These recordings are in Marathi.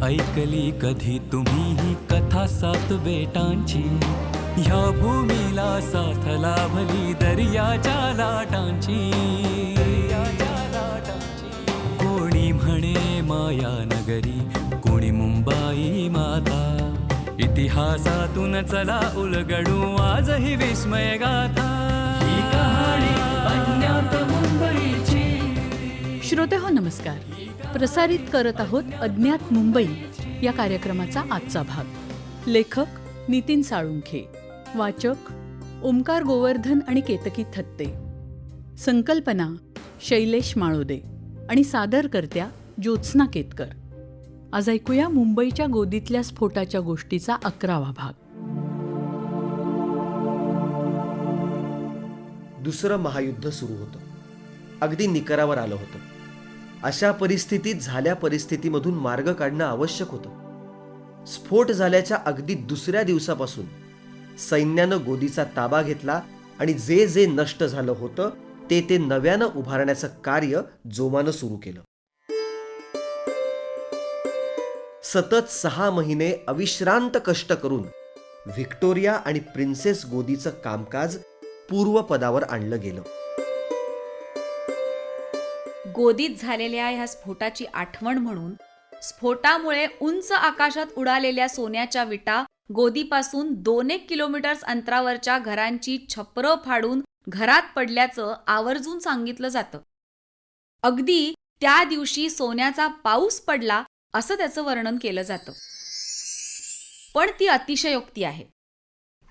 ऐकली कधी तुम्ही ही कथा सात बेटांची? ह्या भूमीला साथ लाभली दर्याच्या लाटांची. कोणी म्हणे माया नगरी, कोणी मुंबई माता. इतिहासातून चला उलगडू आज ही विस्मय गाथा. ही कहाणी अज्ञात मुंबईची. श्रोतेहो नमस्कार. प्रसारित करत आहोत अज्ञात मुंबई या कार्यक्रमाचा आजचा भाग. लेखक नितीन साळुंखे, वाचक ओमकार गोवर्धन आणि केतकी थत्ते, संकल्पना शैलेश माळोदे आणि सादरकर्त्या ज्योत्स्ना केतकर. आज ऐकूया मुंबईच्या गोदीतल्या स्फोटाच्या गोष्टीचा 11वा भाग. दुसरं महायुद्ध सुरू होतं. अगदी निकरावर आलं होतं. अशा परिस्थितीत झाल्या परिस्थितीमधून मार्ग काढणं आवश्यक होतं. स्फोट झाल्याच्या अगदी दुसऱ्या दिवसापासून सैन्यानं गोदीचा ताबा घेतला आणि जे जे नष्ट झालं होतं ते नव्यानं उभारण्याचं कार्य जोमानं सुरू केलं. सतत 6 महिने अविश्रांत कष्ट करून व्हिक्टोरिया आणि प्रिन्सेस गोदीचं कामकाज पूर्वपदावर आणलं गेलं. गोदीत झालेल्या ह्या स्फोटाची आठवण म्हणून स्फोटामुळे उंच आकाशात उडालेल्या सोन्याच्या विटा गोदीपासून 2-1 किलोमीटर्स अंतरावरच्या घरांची छपरं फाडून घरात पडल्याचं आवर्जून सांगितलं जातं. अगदी त्या दिवशी सोन्याचा पाऊस पडला असं त्याचं वर्णन केलं जातं. पण ती अतिशयोक्ती आहे.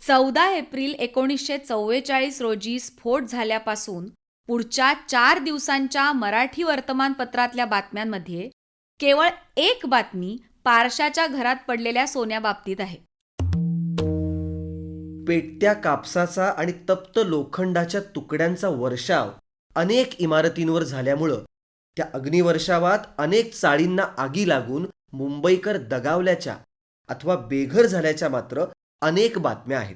14 एप्रिल 1944 रोजी स्फोट झाल्यापासून पुढच्या 4 दिवसांच्या मराठी वर्तमानपत्रातल्या बातम्यांमध्ये केवळ एक बातमी पारशाच्या घरात पडलेल्या सोन्याबाबतीत आहे. पेटत्या कापसाचा आणि तप्त लोखंडाच्या तुकड्यांचा वर्षाव अनेक इमारतींवर झाल्यामुळं त्या अग्निवर्षावात अनेक चाळींना आगी लागून मुंबईकर दगावल्याच्या अथवा बेघर झाल्याच्या मात्र अनेक बातम्या आहेत.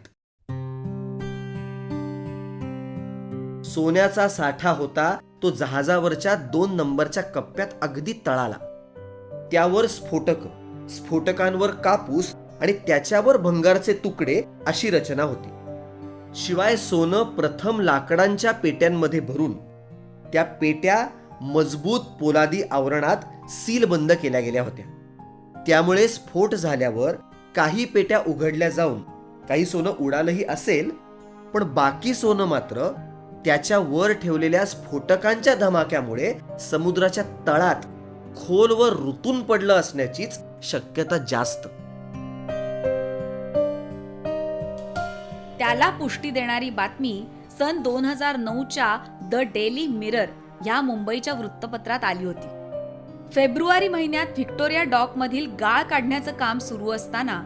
सोन्याचा साठा होता तो जहाजावरच्या 2 नंबरच्या कप्प्यात अगदी तळाला. त्यावर स्फोटकांवर कापूस आणि त्याच्यावर भंगारचे तुकडे अशी रचना होती. शिवाय सोनं प्रथम लाकडांच्या पेट्यांमध्ये भरून त्या पेट्या मजबूत पोलादी आवरणात सीलबंद केल्या गेल्या होत्या. त्यामुळे स्फोट झाल्यावर काही पेट्या उघडल्या जाऊन काही सोनं उडालंही असेल, पण बाकी सोनं मात्र त्याच्या वर ठेवलेल्या स्फोटकांच्या धमाक्यामुळे समुद्राच्या तळात खोलवर रुतून पडलं असण्याचीच शक्यता जास्त. त्याला पुष्टी देणारी बातमी सन 2009च्या द डेली मिरर ह्या मुंबईच्या वृत्तपत्रात आली होती. फेब्रुवारी महिन्यात व्हिक्टोरिया डॉकमधील गाळ काढण्याचं काम सुरू असताना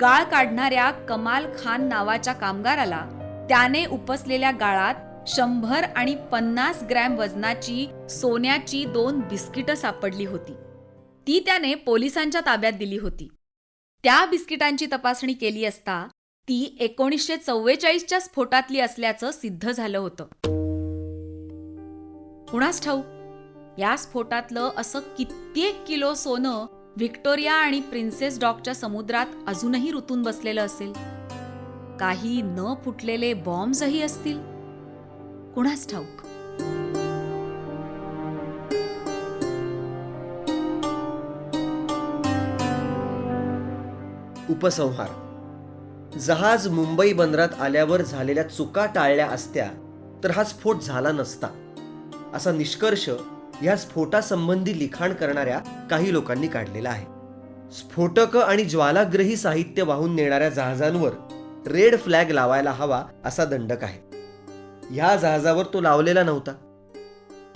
गाळ काढणाऱ्या कमाल खान नावाच्या कामगाराला त्याने उपसलेल्या गाळात 100 आणि 50 ग्रॅम वजनाची सोन्याची 2 बिस्किटं सापडली होती. ती त्याने पोलिसांच्या ताब्यात दिली होती. त्या बिस्किटांची तपासणी केली असता ती 1944च्या स्फोटातली असल्याचं सिद्ध झालं होतं. कुणास ठाऊक या स्फोटातलं असं कित्येक किलो सोनं व्हिक्टोरिया आणि प्रिन्सेस डॉकच्या समुद्रात अजूनही रुतून बसलेलं असेल. काही न फुटलेले बॉम्बही असतील. कुणास ठाऊक. उपसंहार. जहाज मुंबई बंदरात आल्यावर झालेल्या चुका टाळल्या असत्या तर हा स्फोट झाला नसता, असा निष्कर्ष या स्फोटासंबंधी लिखाण करणाऱ्या काही लोकांनी काढलेला आहे. स्फोटक आणि ज्वालाग्रही साहित्य वाहून नेणाऱ्या जहाजांवर रेड फ्लॅग लावायला हवा असा दंडक आहे. ह्या जहाजावर तो लावलेला नव्हता.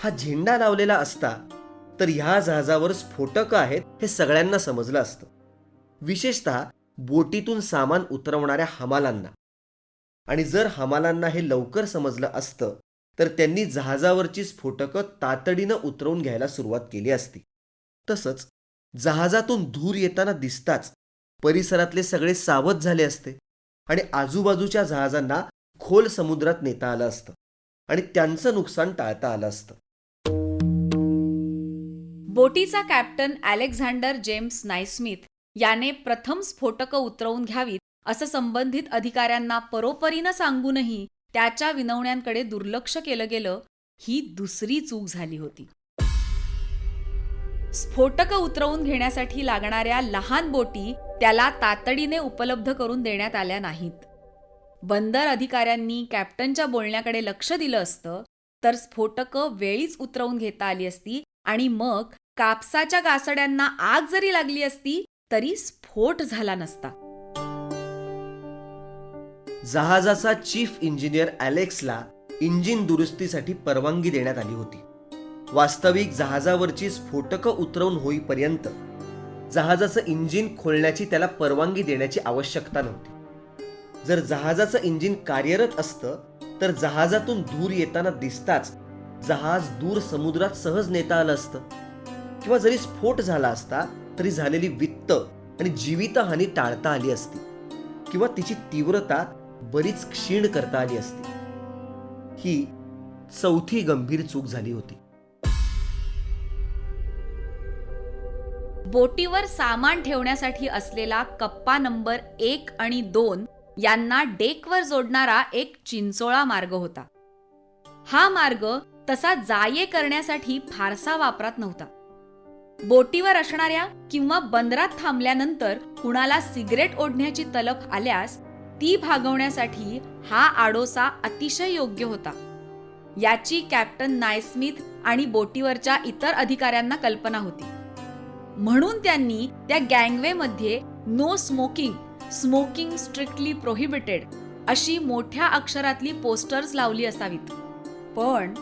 हा झेंडा लावलेला असता तर ह्या जहाजावर स्फोटक आहेत हे सगळ्यांना समजलं असतं, विशेषतः बोटीतून सामान उतरवणाऱ्या हमालांना. आणि जर हमालांना हे लवकर समजलं असतं तर त्यांनी जहाजावरची स्फोटकं तातडीनं उतरवून घ्यायला सुरुवात केली असती. तसंच जहाजातून धूर येताना दिसताच परिसरातले सगळे सावध झाले असते आणि आजूबाजूच्या जहाजांना खोल समुद्रात नेता आलं असतं आणि त्यांचं नुकसान टाळता आलं असतं. बोटीचा कॅप्टन अलेक्झांडर जेम्स नायस्मिथ याने प्रथम स्फोटकं उतरवून घ्यावीत असं संबंधित अधिकाऱ्यांना परोपरीनं सांगूनही त्याच्या विनवण्यांकडे दुर्लक्ष केलं गेलं, ही दुसरी चूक झाली होती. स्फोटकं उतरवून घेण्यासाठी लागणाऱ्या लहान बोटी त्याला तातडीने उपलब्ध करून देण्यात आल्या नाहीत. बंदर अधिकाऱ्यांनी कॅप्टनच्या बोलण्याकडे लक्ष दिलं असतं तर स्फोटकं वेळीच उतरवून घेता आली असती आणि मग कापसाच्या गासड्यांना आग जरी लागली असती तरी स्फोट झाला नसता. जहाजाचा चीफ इंजिनियर अलेक्सला इंजिन दुरुस्तीसाठी परवानगी देण्यात आली होती. वास्तविक जहाजावरची स्फोटकं उतरवून होईपर्यंत जहाजाचं इंजिन खोलण्याची त्याला परवानगी देण्याची आवश्यकता नव्हती. जर जहाजाचं इंजिन कार्यरत असतं तर जहाजातून धूर येताना दिसताच जहाज दूर समुद्रात सहज नेता आलं असतं, किंवा जरी स्फोट झाला असता तरी झालेली वित्त आणि जीवितहानी टाळता आली असती, किंवा तिची तीव्रता बरीच क्षीण करता आली असती. ही चौथी गंभीर चूक झाली होती. बोटीवर सामान ठेवण्यासाठी असलेला कप्पा नंबर 1 आणि 2 यांना डेकवर जोडणारा एक चिंचोळा मार्ग होता. हा मार्ग तसा जा-ये करण्यासाठी फारसा वापरात नव्हता. बोटीवर असणाऱ्या किंवा बंदरात थांबल्यानंतर कुणाला सिगरेट ओढण्याची तलफ आल्यास ती भागवण्यासाठी हा आडोसा अतिशय योग्य होता. याची कॅप्टन नायस्मिथ आणि बोटीवरच्या इतर अधिकाऱ्यांना कल्पना होती. म्हणून त्यांनी त्या गँगवेमध्ये no smoking, smoking strictly prohibited अशी मोठ्या अक्षरातली पोस्टर्स लावली असावीत. पण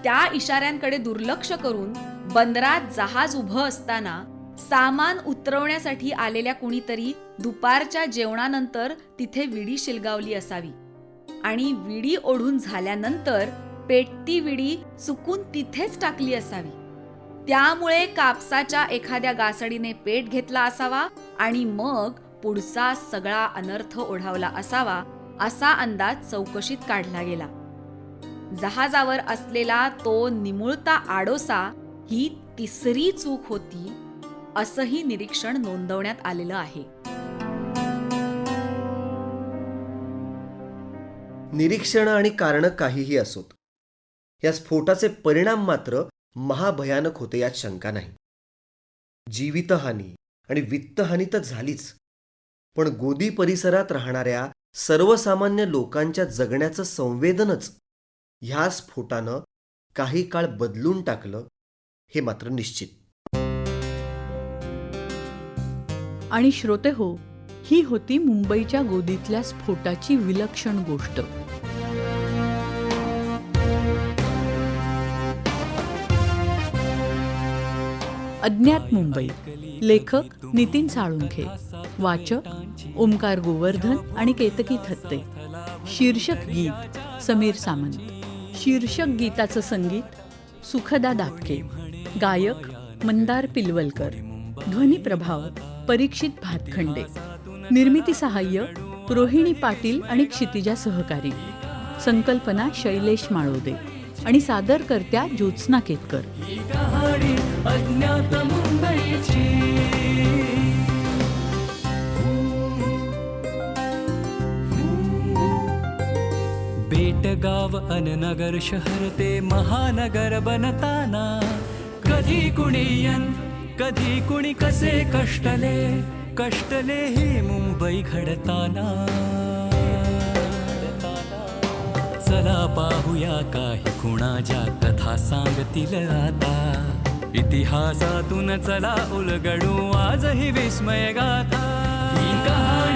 त्या इशाऱ्यांकडे दुर्लक्ष करून बंदरात जहाज उभं असताना सामान उतरवण्यासाठी आलेल्या कुणीतरी दुपारच्या जेवणानंतर तिथे विडी शिलगावली असावी आणि विडी ओढून झाल्यानंतर पेटती विडी चुकून तिथेच टाकली असावी. त्यामुळे कापसाच्या एखाद्या गासडीने पेट घेतला असावा आणि मग पुढचा सगळा अनर्थ ओढावला असावा असा अंदाज चौकशीत काढला गेला. जहाजावर असलेला तो निमुळता आडोसा ही तिसरी चूक होती असंही निरीक्षण नोंदवण्यात आलेलं आहे. निरीक्षण आणि कारणं काहीही असोत, या स्फोटाचे परिणाम मात्र महाभयानक होते यात शंका नाही. जीवितहानी आणि वित्तहानी तर झालीच, पण गोदी परिसरात राहणाऱ्या सर्वसामान्य लोकांच्या जगण्याचं संवेदनच ह्या स्फोटानं काही काळ बदलून टाकलं हे मात्र निश्चित. आणि श्रोते हो, ही होती मुंबईच्या गोदीतल्या स्फोटाची विलक्षण गोष्ट. अज्ञात मुंबई. लेखक नितीन साळुंखे. वाचक ओमकार गोवर्धन आणि केतकी थत्ते. शीर्षक गीत समीर सामंत. शीर्षक गीताचं संगीत सुखदा दापके. गायक मंदार पिलवलकर. ध्वनी प्रभाव परीक्षित भातखंडे. निर्मिती सहाय्य रोहिणी पाटील आणि क्षितिजा सहकारी. संकल्पना शैलेश माळोदे आणि सादरकर्त्या ज्योत्स्ना केतकर. अज्ञात मुंबईची बेटगाव अन नगर शहर ते महानगर बनताना कधी कुणी यन कधी कुणी कसे कष्टले ही मुंबई घडताना. चला पाहूया काही खुणाच्या कथा सांगतील आता. इतिहासातून चला उलगडू आजही विस्मय गाथा. ही कहाणी